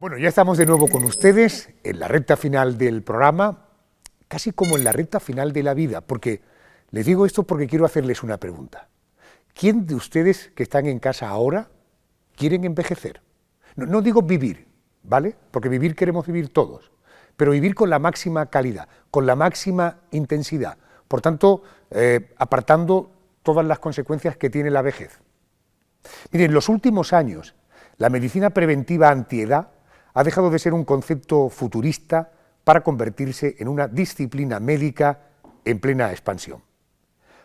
Bueno, ya estamos de nuevo con ustedes en la recta final del programa, casi como en la recta final de la vida, porque les digo esto porque quiero hacerles una pregunta. ¿Quién de ustedes que están en casa ahora quieren envejecer? No digo vivir, ¿vale? Porque vivir queremos vivir todos, pero vivir con la máxima calidad, con la máxima intensidad, por tanto, apartando todas las consecuencias que tiene la vejez. Miren, en los últimos años, la medicina preventiva antiedad ha dejado de ser un concepto futurista para convertirse en una disciplina médica en plena expansión.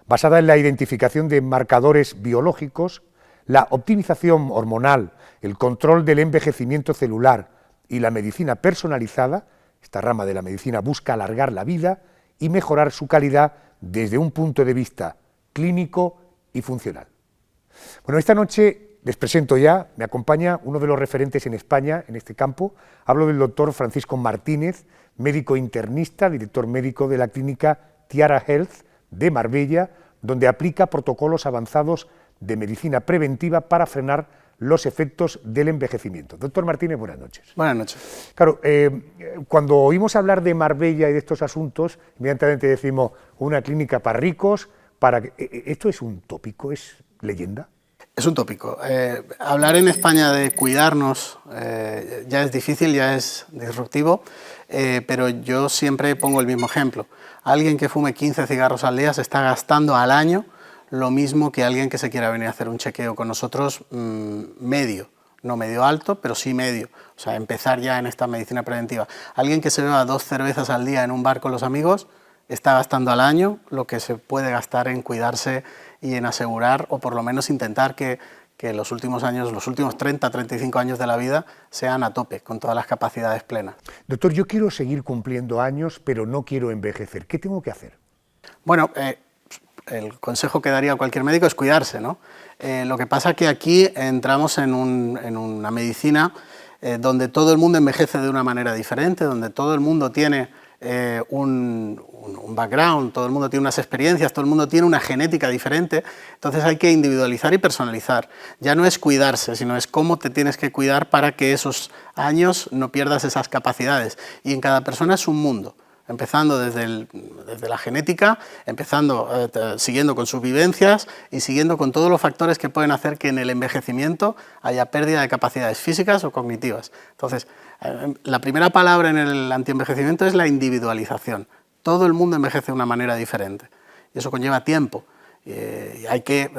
Basada en la identificación de marcadores biológicos, la optimización hormonal, el control del envejecimiento celular y la medicina personalizada, esta rama de la medicina busca alargar la vida y mejorar su calidad desde un punto de vista clínico y funcional. Bueno, esta noche les presento ya, me acompaña uno de los referentes en España en este campo. Hablo del doctor Francisco Martínez, médico internista, director médico de la clínica Tiara Health de Marbella, donde aplica protocolos avanzados de medicina preventiva para frenar los efectos del envejecimiento. Doctor Martínez, buenas noches. Buenas noches. Claro, cuando oímos hablar de Marbella y de estos asuntos, inmediatamente decimos una clínica para ricos, ¿esto es un tópico, es leyenda? Es un tópico. Hablar en España de cuidarnos ya es difícil, ya es disruptivo, pero yo siempre pongo el mismo ejemplo. Alguien que fume 15 cigarros al día se está gastando al año lo mismo que alguien que se quiera venir a hacer un chequeo con nosotros medio. No medio alto, pero sí medio. O sea, empezar ya en esta medicina preventiva. Alguien que se beba 2 cervezas al día en un bar con los amigos está gastando al año lo que se puede gastar en cuidarse y en asegurar, o por lo menos intentar que los últimos años, los últimos 30, 35 años de la vida sean a tope, con todas las capacidades plenas. Doctor, yo quiero seguir cumpliendo años, pero no quiero envejecer. ¿Qué tengo que hacer? Bueno, el consejo que daría cualquier médico es cuidarse, ¿no? Lo que pasa es que aquí entramos en una medicina donde todo el mundo envejece de una manera diferente, donde todo el mundo tiene un background, todo el mundo tiene unas experiencias, todo el mundo tiene una genética diferente, entonces hay que individualizar y personalizar. Ya no es cuidarse, sino es cómo te tienes que cuidar para que esos años no pierdas esas capacidades. Y en cada persona es un mundo, empezando desde la genética, siguiendo con sus vivencias y siguiendo con todos los factores que pueden hacer que en el envejecimiento haya pérdida de capacidades físicas o cognitivas. Entonces, la primera palabra en el antienvejecimiento es la individualización. Todo el mundo envejece de una manera diferente y eso conlleva tiempo. Y hay que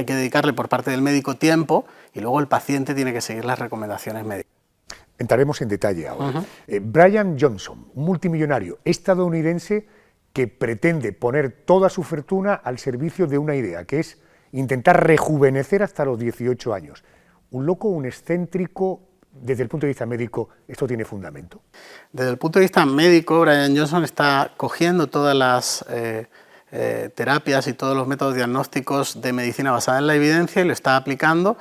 dedicarle por parte del médico tiempo y luego el paciente tiene que seguir las recomendaciones médicas. Entraremos en detalle ahora. Brian Johnson, un multimillonario estadounidense que pretende poner toda su fortuna al servicio de una idea, que es intentar rejuvenecer hasta los 18 años. Un loco, un excéntrico. Desde el punto de vista médico, ¿esto tiene fundamento? Desde el punto de vista médico, Brian Johnson está cogiendo todas las terapias y todos los métodos diagnósticos de medicina basada en la evidencia y lo está aplicando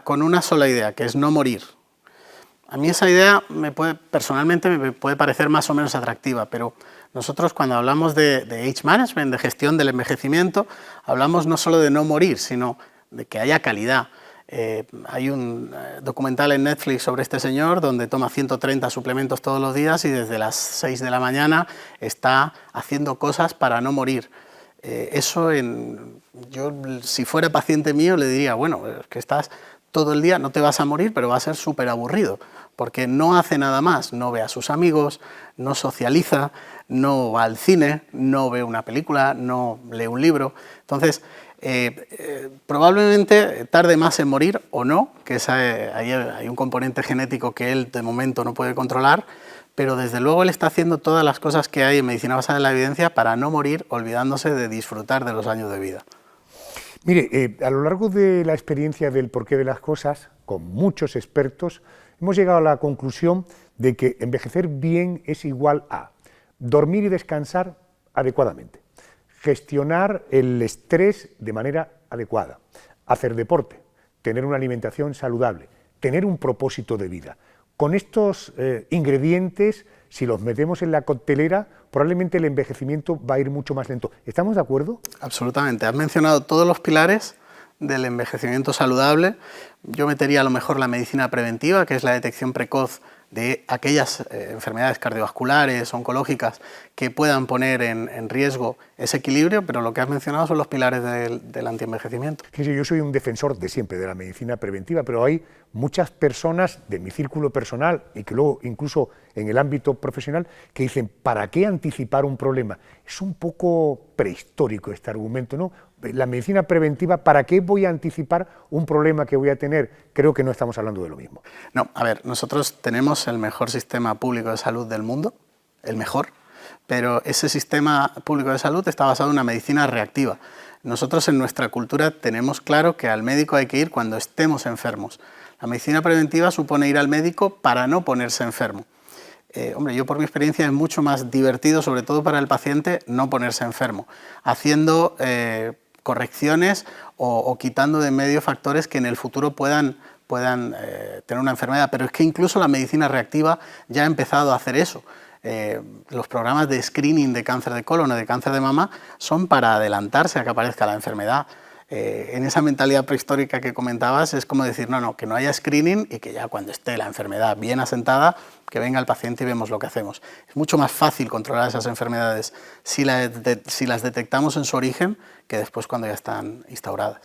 con una sola idea, que es no morir. A mí esa idea personalmente me puede parecer más o menos atractiva, pero nosotros cuando hablamos de age management, de gestión del envejecimiento, hablamos no solo de no morir, sino de que haya calidad. Hay un documental en Netflix sobre este señor donde toma 130 suplementos todos los días y desde las 6 de la mañana está haciendo cosas para no morir. Yo si fuera paciente mío le diría, bueno, es que estás todo el día, no te vas a morir, pero va a ser súper aburrido, porque no hace nada más, no ve a sus amigos, no socializa, no va al cine, no ve una película, no lee un libro. Entonces, probablemente tarde más en morir o no, que hay un componente genético que él de momento no puede controlar, pero desde luego él está haciendo todas las cosas que hay en medicina basada en la evidencia para no morir, olvidándose de disfrutar de los años de vida. Mire, a lo largo de la experiencia del porqué de las cosas, con muchos expertos, hemos llegado a la conclusión de que envejecer bien es igual a dormir y descansar adecuadamente, gestionar el estrés de manera adecuada, hacer deporte, tener una alimentación saludable, tener un propósito de vida. Con estos ingredientes, si los metemos en la coctelera, probablemente el envejecimiento va a ir mucho más lento. ¿Estamos de acuerdo? Absolutamente. Has mencionado todos los pilares del envejecimiento saludable, yo metería a lo mejor la medicina preventiva, que es la detección precoz de aquellas enfermedades cardiovasculares, oncológicas, que puedan poner en riesgo ese equilibrio, pero lo que has mencionado son los pilares del antienvejecimiento. Fíjese, yo soy un defensor de siempre de la medicina preventiva, pero hay muchas personas de mi círculo personal y que luego incluso en el ámbito profesional que dicen, ¿para qué anticipar un problema? Es un poco prehistórico este argumento, ¿no? La medicina preventiva, ¿para qué voy a anticipar un problema que voy a tener? Creo que no estamos hablando de lo mismo. No, a ver, nosotros tenemos el mejor sistema público de salud del mundo, el mejor, pero ese sistema público de salud está basado en una medicina reactiva. Nosotros en nuestra cultura tenemos claro que al médico hay que ir cuando estemos enfermos. La medicina preventiva supone ir al médico para no ponerse enfermo. Hombre, yo por mi experiencia es mucho más divertido, sobre todo para el paciente, no ponerse enfermo, haciendo correcciones o quitando de en medio factores que en el futuro puedan tener una enfermedad, pero es que incluso la medicina reactiva ya ha empezado a hacer eso. Los programas de screening de cáncer de colon o de cáncer de mama son para adelantarse a que aparezca la enfermedad. En esa mentalidad prehistórica que comentabas es como decir, no, que no haya screening y que ya cuando esté la enfermedad bien asentada, que venga el paciente y vemos lo que hacemos. Es mucho más fácil controlar esas enfermedades si las detectamos en su origen que después cuando ya están instauradas.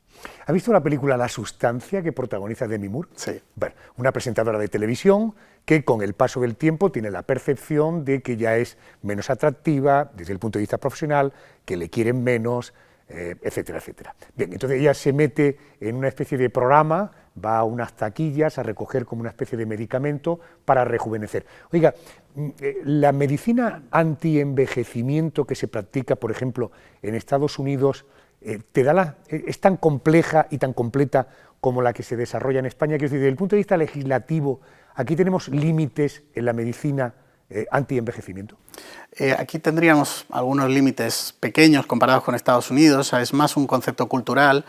¿Ha visto la película La Sustancia que protagoniza Demi Moore? Sí. Bueno, una presentadora de televisión que con el paso del tiempo tiene la percepción de que ya es menos atractiva desde el punto de vista profesional, que le quieren menos, etcétera, etcétera. Bien, entonces ella se mete en una especie de programa, va a unas taquillas a recoger como una especie de medicamento para rejuvenecer. Oiga, la medicina anti-envejecimiento que se practica, por ejemplo, en Estados Unidos, es tan compleja y tan completa como la que se desarrolla en España. Quiero decir, desde el punto de vista legislativo, aquí tenemos límites en la medicina anti-envejecimiento. Aquí tendríamos algunos límites pequeños comparados con Estados Unidos, es más un concepto cultural,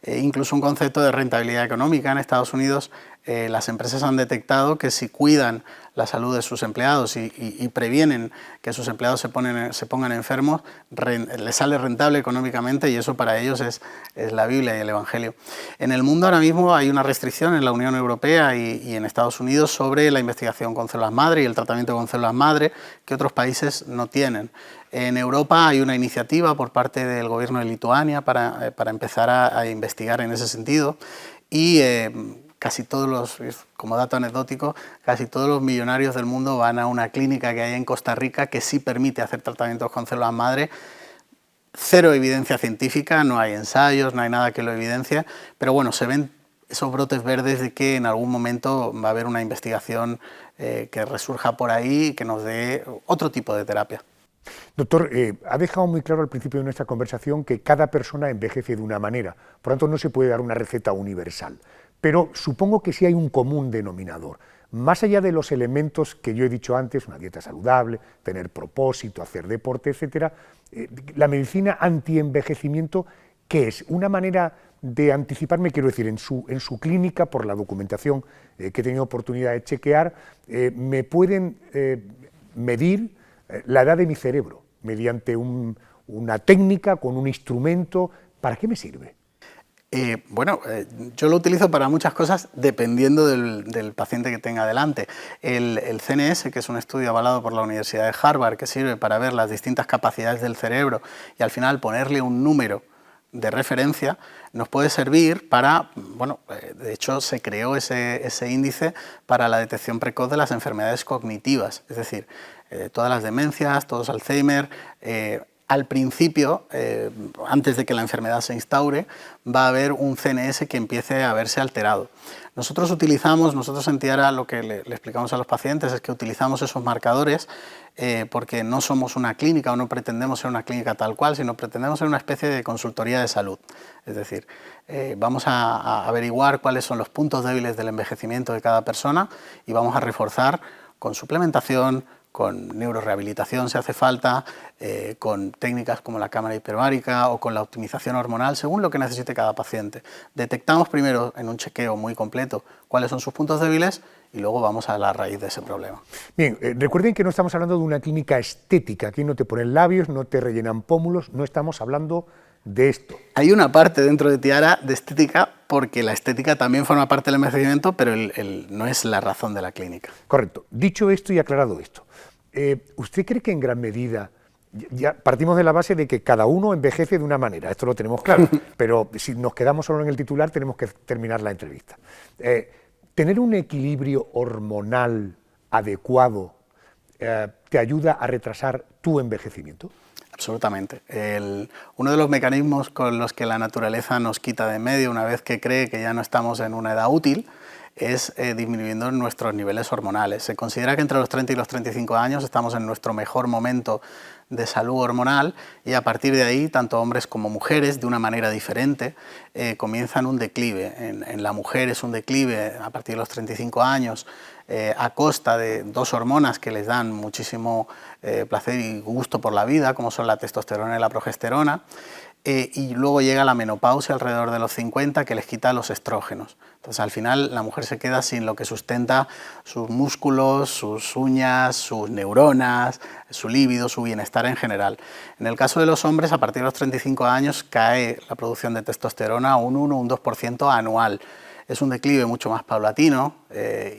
incluso un concepto de rentabilidad económica. En Estados Unidos las empresas han detectado que si cuidan la salud de sus empleados y previenen que sus empleados se pongan enfermos, les sale rentable económicamente y eso para ellos es la Biblia y el Evangelio. En el mundo ahora mismo hay una restricción en la Unión Europea y en Estados Unidos sobre la investigación con células madre y el tratamiento con células madre que otros países no tienen. En Europa hay una iniciativa por parte del gobierno de Lituania para empezar a investigar en ese sentido y casi todos los, como dato anecdótico, casi todos los millonarios del mundo van a una clínica que hay en Costa Rica que sí permite hacer tratamientos con células madre. Cero evidencia científica, no hay ensayos, no hay nada que lo evidencie, pero bueno, se ven esos brotes verdes de que en algún momento va a haber una investigación que resurja por ahí y que nos dé otro tipo de terapia. Doctor, ha dejado muy claro al principio de nuestra conversación que cada persona envejece de una manera, por lo tanto no se puede dar una receta universal, pero supongo que sí hay un común denominador. Más allá de los elementos que yo he dicho antes, una dieta saludable, tener propósito, hacer deporte, etcétera, la medicina anti-envejecimiento, ¿qué es? Una manera de anticiparme, quiero decir, en su clínica, por la documentación que he tenido oportunidad de chequear, me pueden medir la edad de mi cerebro mediante una técnica, con un instrumento. ¿Para qué me sirve? Yo lo utilizo para muchas cosas dependiendo del paciente que tenga delante. El CNS, que es un estudio avalado por la Universidad de Harvard, que sirve para ver las distintas capacidades del cerebro y al final ponerle un número de referencia, nos puede servir para, de hecho se creó ese índice para la detección precoz de las enfermedades cognitivas, es decir, todas las demencias, todos Alzheimer. Al principio, antes de que la enfermedad se instaure, va a haber un CNS que empiece a verse alterado. Nosotros en Tiara lo que le explicamos a los pacientes es que utilizamos esos marcadores porque no somos una clínica o no pretendemos ser una clínica tal cual, sino pretendemos ser una especie de consultoría de salud. Es decir, vamos a averiguar cuáles son los puntos débiles del envejecimiento de cada persona y vamos a reforzar con suplementación, con neurorehabilitación si hace falta, con técnicas como la cámara hiperbárica o con la optimización hormonal, según lo que necesite cada paciente. Detectamos primero en un chequeo muy completo cuáles son sus puntos débiles y luego vamos a la raíz de ese problema. Bien, recuerden que no estamos hablando de una clínica estética, aquí no te ponen labios, no te rellenan pómulos, no estamos hablando de esto. Hay una parte dentro de Tiara de estética, porque la estética también forma parte del envejecimiento, pero no es la razón de la clínica. Correcto. Dicho esto y aclarado esto, ¿usted cree que en gran medida, ya partimos de la base de que cada uno envejece de una manera, esto lo tenemos claro, pero si nos quedamos solo en el titular tenemos que terminar la entrevista. ¿Tener un equilibrio hormonal adecuado te ayuda a retrasar tu envejecimiento? Absolutamente. Uno de los mecanismos con los que la naturaleza nos quita de en medio una vez que cree que ya no estamos en una edad útil es disminuyendo nuestros niveles hormonales. Se considera que entre los 30 y los 35 años estamos en nuestro mejor momento de salud hormonal y a partir de ahí, tanto hombres como mujeres, de una manera diferente, comienzan un declive. En la mujer es un declive a partir de los 35 años a costa de dos hormonas que les dan muchísimo placer y gusto por la vida, como son la testosterona y la progesterona. Y luego llega la menopausia alrededor de los 50 que les quita los estrógenos. Entonces al final la mujer se queda sin lo que sustenta sus músculos, sus uñas, sus neuronas, su líbido, su bienestar en general. En el caso de los hombres, a partir de los 35 años cae la producción de testosterona a un 1 o un 2% anual. Es un declive mucho más paulatino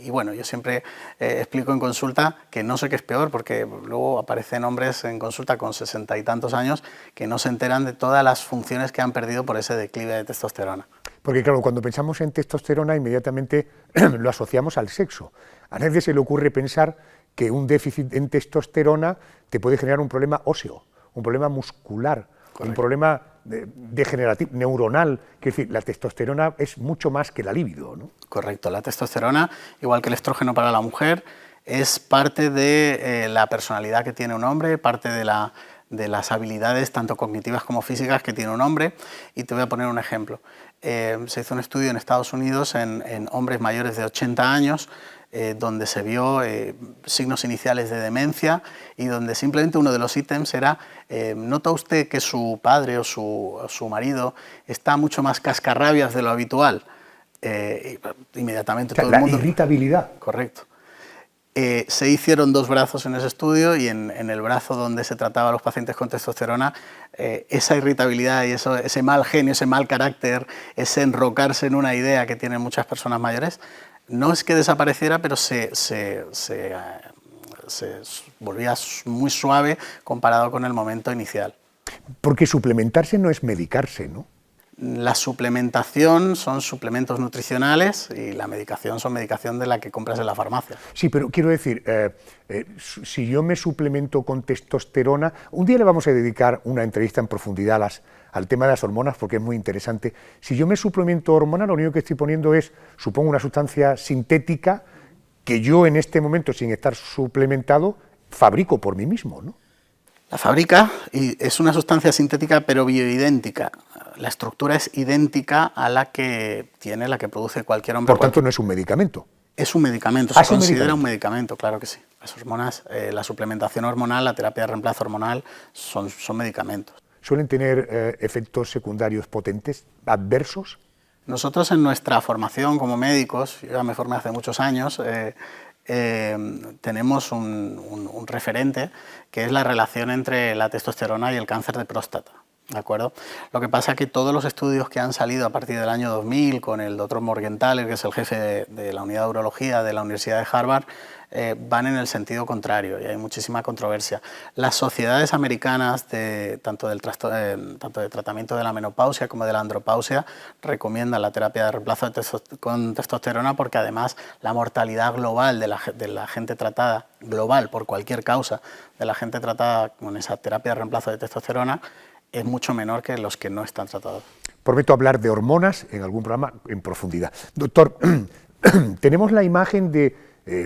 y bueno, yo siempre explico en consulta que no sé qué es peor porque luego aparecen hombres en consulta con 60 y tantos años que no se enteran de todas las funciones que han perdido por ese declive de testosterona. Porque claro, cuando pensamos en testosterona inmediatamente lo asociamos al sexo. A nadie se le ocurre pensar que un déficit en testosterona te puede generar un problema óseo, un problema muscular, un problema degenerativo, neuronal, que es decir, la testosterona es mucho más que la libido, ¿no? Correcto, la testosterona, igual que el estrógeno para la mujer, es parte de la personalidad que tiene un hombre, parte de las habilidades tanto cognitivas como físicas que tiene un hombre. Y te voy a poner un ejemplo. Se hizo un estudio en Estados Unidos en hombres mayores de 80 años, donde se vio signos iniciales de demencia y donde simplemente uno de los ítems era ¿nota usted que su padre o su marido está mucho más cascarrabias de lo habitual? Inmediatamente todo el mundo... La irritabilidad. Correcto. Se hicieron 2 brazos en ese estudio y en el brazo donde se trataba a los pacientes con testosterona, esa irritabilidad y ese mal genio, ese mal carácter, ese enrocarse en una idea que tienen muchas personas mayores, no es que desapareciera, pero se volvía muy suave comparado con el momento inicial. Porque suplementarse no es medicarse, ¿no? La suplementación son suplementos nutricionales y la medicación son medicación de la que compras en la farmacia. Sí, pero quiero decir, si yo me suplemento con testosterona, un día le vamos a dedicar una entrevista en profundidad al tema de las hormonas porque es muy interesante. Si yo me suplemento hormona, lo único que estoy poniendo es, supongo, una sustancia sintética que yo en este momento, sin estar suplementado, fabrico por mí mismo, ¿no? La fabrica y es una sustancia sintética pero bioidéntica. La estructura es idéntica a la que tiene, la que produce cualquier hombre. Por tanto, no es un medicamento. Es un medicamento, se considera un medicamento, claro que sí. Las hormonas, la suplementación hormonal, la terapia de reemplazo hormonal son medicamentos. ¿Suelen tener efectos secundarios potentes, adversos? Nosotros en nuestra formación como médicos, yo ya me formé hace muchos años, tenemos un referente que es la relación entre la testosterona y el cáncer de próstata. ¿De acuerdo? Lo que pasa es que todos los estudios que han salido a partir del año 2000 con el doctor Morgenthaler, que es el jefe de la unidad de urología de la Universidad de Harvard, van en el sentido contrario y hay muchísima controversia. Las sociedades americanas tanto de tratamiento de la menopausia como de la andropausia recomiendan la terapia de reemplazo con testosterona porque además la mortalidad global de la gente tratada, global por cualquier causa, de la gente tratada con esa terapia de reemplazo de testosterona es mucho menor que los que no están tratados. Prometo hablar de hormonas en algún programa en profundidad. Doctor, tenemos la imagen de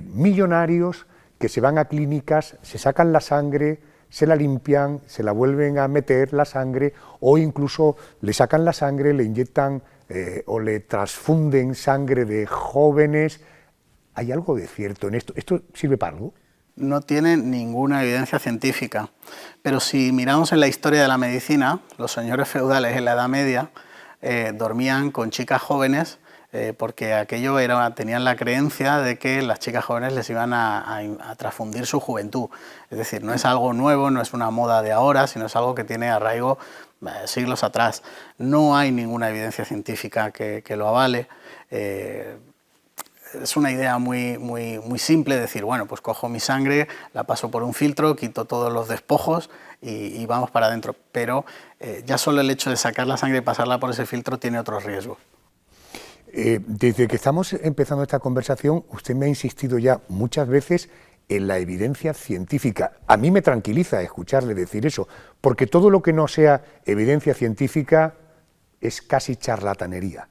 millonarios que se van a clínicas, se sacan la sangre, se la limpian, se la vuelven a meter la sangre o incluso le sacan la sangre, le inyectan o le transfunden sangre de jóvenes. ¿Hay algo de cierto en esto? ¿Esto sirve para algo? No tiene ninguna evidencia científica, pero si miramos en la historia de la medicina, los señores feudales en la Edad Media dormían con chicas jóvenes porque aquello tenían la creencia de que las chicas jóvenes les iban a transfundir su juventud. Es decir, no es algo nuevo, no es una moda de ahora, sino es algo que tiene arraigo siglos atrás. No hay ninguna evidencia científica que lo avale. Es una idea muy simple, decir, bueno, pues cojo mi sangre, la paso por un filtro, quito todos los despojos y vamos para adentro. Pero ya solo el hecho de sacar la sangre y pasarla por ese filtro tiene otros riesgos. Desde que estamos empezando esta conversación, usted me ha insistido ya muchas veces en la evidencia científica. A mí me tranquiliza escucharle decir eso, porque todo lo que no sea evidencia científica es casi charlatanería.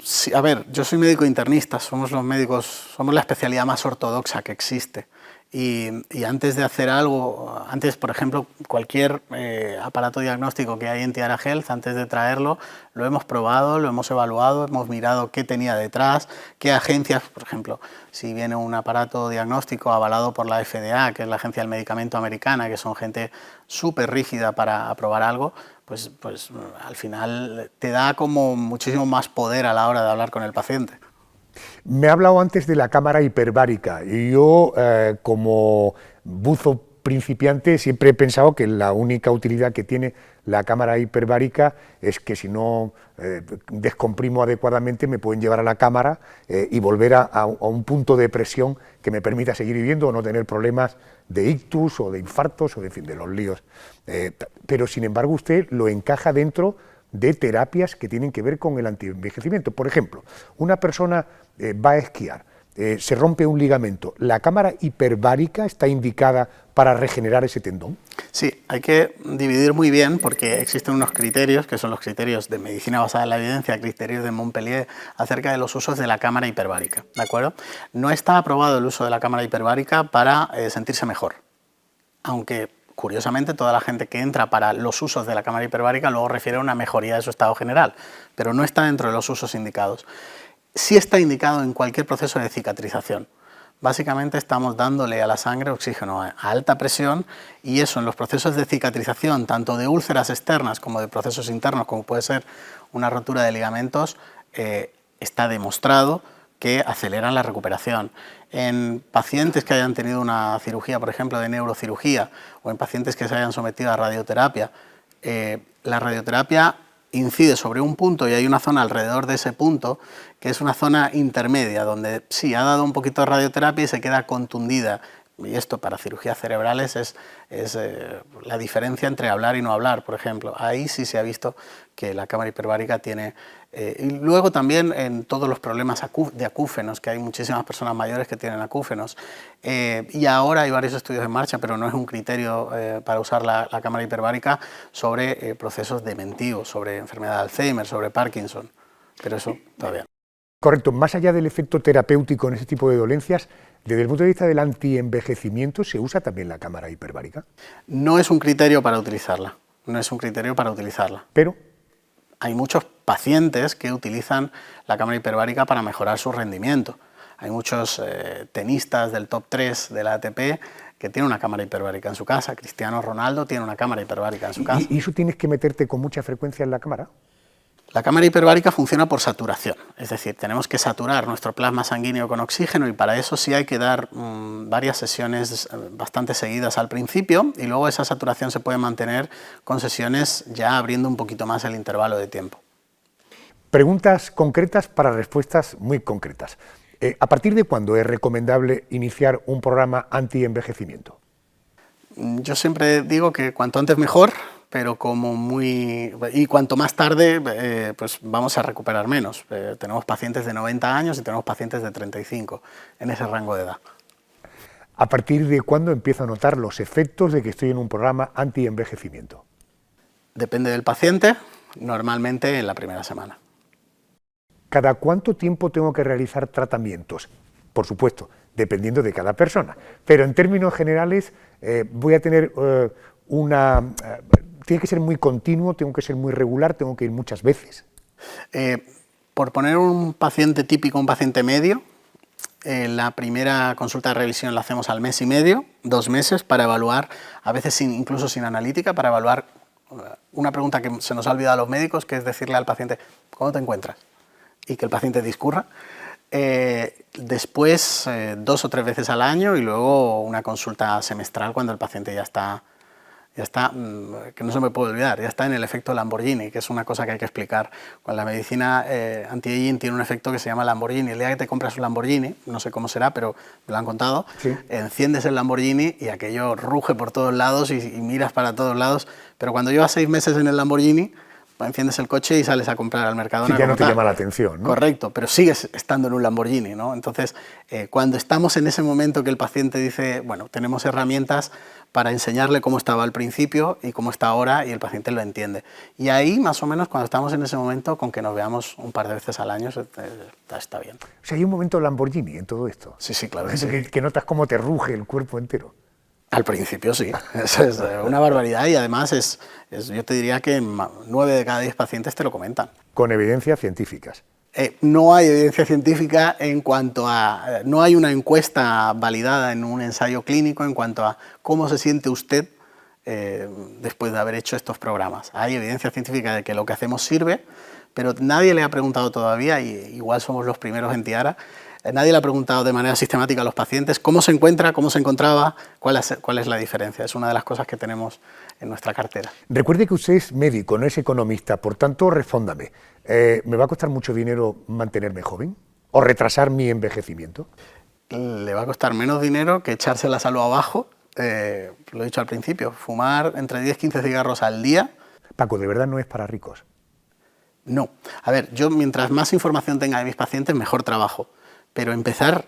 Sí, a ver, yo soy médico internista, somos los médicos, somos la especialidad más ortodoxa que existe. Y antes de hacer algo, antes, por ejemplo, cualquier aparato diagnóstico que hay en Tiara Health, antes de traerlo, lo hemos probado, lo hemos evaluado, hemos mirado qué tenía detrás, qué agencias, por ejemplo, si viene un aparato diagnóstico avalado por la FDA, que es la Agencia del Medicamento Americana, que son gente súper rígida para aprobar algo, pues al final te da como muchísimo más poder a la hora de hablar con el paciente. Me ha hablado antes de la cámara hiperbárica y yo, como buzo principiante, siempre he pensado que la única utilidad que tiene la cámara hiperbárica es que si no descomprimo adecuadamente me pueden llevar a la cámara y volver a un punto de presión que me permita seguir viviendo o no tener problemas de ictus o de infartos o de los líos. Pero sin embargo usted lo encaja dentro de terapias que tienen que ver con el antienvejecimiento. Por ejemplo, una persona va a esquiar, se rompe un ligamento, ¿la cámara hiperbárica está indicada para regenerar ese tendón? Sí, hay que dividir muy bien porque existen unos criterios, que son los criterios de medicina basada en la evidencia, criterios de Montpellier, acerca de los usos de la cámara hiperbárica, ¿de acuerdo? No está aprobado el uso de la cámara hiperbárica para sentirse mejor, aunque curiosamente toda la gente que entra para los usos de la cámara hiperbárica luego refiere a una mejoría de su estado general, pero no está dentro de los usos indicados. Sí está indicado en cualquier proceso de cicatrización. Básicamente estamos dándole a la sangre oxígeno a alta presión y eso en los procesos de cicatrización, tanto de úlceras externas como de procesos internos, como puede ser una rotura de ligamentos, está demostrado que aceleran la recuperación. En pacientes que hayan tenido una cirugía, por ejemplo, de neurocirugía, o en pacientes que se hayan sometido a radioterapia, la radioterapia incide sobre un punto y hay una zona alrededor de ese punto que es una zona intermedia donde sí ha dado un poquito de radioterapia y se queda contundida, y esto para cirugías cerebrales es la diferencia entre hablar y no hablar, por ejemplo. Ahí sí se ha visto que la cámara hiperbárica tiene... y luego también en todos los problemas de acúfenos, que hay muchísimas personas mayores que tienen acúfenos, y ahora hay varios estudios en marcha, pero no es un criterio para usar la cámara hiperbárica sobre procesos dementivos, sobre enfermedad de Alzheimer, sobre Parkinson, pero eso todavía no. Correcto, más allá del efecto terapéutico en ese tipo de dolencias, desde el punto de vista del antienvejecimiento, ¿se usa también la cámara hiperbárica? No es un criterio para utilizarla, no es un criterio para utilizarla. Pero hay muchos pacientes que utilizan la cámara hiperbárica para mejorar su rendimiento. Hay muchos tenistas del top 3 de la ATP que tienen una cámara hiperbárica en su casa. Cristiano Ronaldo tiene una cámara hiperbárica en su casa. ¿Y eso tienes que meterte con mucha frecuencia en la cámara? La cámara hiperbárica funciona por saturación, es decir, tenemos que saturar nuestro plasma sanguíneo con oxígeno y para eso sí hay que dar varias sesiones bastante seguidas al principio y luego esa saturación se puede mantener con sesiones ya abriendo un poquito más el intervalo de tiempo. Preguntas concretas para respuestas muy concretas. ¿A partir de cuándo es recomendable iniciar un programa anti-envejecimiento? Yo siempre digo que cuanto antes mejor, pero y cuanto más tarde, pues vamos a recuperar menos. Tenemos pacientes de 90 años y tenemos pacientes de 35 en ese rango de edad. ¿A partir de cuándo empiezo a notar los efectos de que estoy en un programa anti-envejecimiento? Depende del paciente, normalmente en la primera semana. ¿Cada cuánto tiempo tengo que realizar tratamientos? Por supuesto, dependiendo de cada persona, pero en términos generales voy a tener tiene que ser muy continuo, tengo que ser muy regular, tengo que ir muchas veces. Por poner un paciente típico, un paciente medio, la primera consulta de revisión la hacemos al mes y medio, 2 meses, para evaluar, a veces incluso sin analítica, para evaluar una pregunta que se nos ha olvidado a los médicos, que es decirle al paciente, ¿cómo te encuentras? y que el paciente discurra. Después 2 o 3 veces al año y luego una consulta semestral cuando el paciente ya está, que no se me puede olvidar, ya está en el efecto Lamborghini, que es una cosa que hay que explicar. Con la medicina anti-aging tiene un efecto que se llama Lamborghini. El día que te compras un Lamborghini, no sé cómo será, pero me lo han contado, sí. Enciendes el Lamborghini y aquello ruge por todos lados y miras para todos lados, pero cuando llevas 6 meses en el Lamborghini, enciendes el coche y sales a comprar al Mercadona. Sí, ya no te llama la atención, ¿no? Correcto, pero sigues estando en un Lamborghini, ¿no? Entonces, cuando estamos en ese momento que el paciente dice, bueno, tenemos herramientas para enseñarle cómo estaba al principio y cómo está ahora, y el paciente lo entiende. Y ahí, más o menos, cuando estamos en ese momento, con que nos veamos un par de veces al año, está bien. O sea, hay un momento Lamborghini en todo esto. Sí, sí, claro que sí. Que notas cómo te ruge el cuerpo entero. Al principio sí, eso es una barbaridad y además yo te diría que 9 de cada 10 pacientes te lo comentan. Con evidencias científicas. No hay evidencia científica en cuanto a... No hay una encuesta validada en un ensayo clínico en cuanto a cómo se siente usted después de haber hecho estos programas. Hay evidencia científica de que lo que hacemos sirve, pero nadie le ha preguntado todavía, y igual somos los primeros en Tiara, nadie le ha preguntado de manera sistemática a los pacientes cómo se encuentra, cómo se encontraba, cuál es la diferencia. Es una de las cosas que tenemos en nuestra cartera. Recuerde que usted es médico, no es economista, por tanto, respóndame. ¿Me va a costar mucho dinero mantenerme joven o retrasar mi envejecimiento? Le va a costar menos dinero que echarse la salud abajo. Lo he dicho al principio, fumar entre 10 y 15 cigarros al día. Paco, ¿de verdad no es para ricos? No. A ver, yo mientras más información tenga de mis pacientes, mejor trabajo. Pero empezar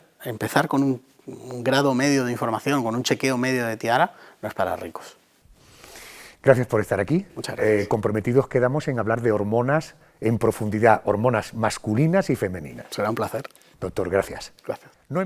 con un grado medio de información, con un chequeo medio de Tiara, no es para ricos. Gracias por estar aquí. Muchas gracias. Comprometidos quedamos en hablar de hormonas en profundidad, hormonas masculinas y femeninas. Será un placer. Doctor, gracias. Gracias. No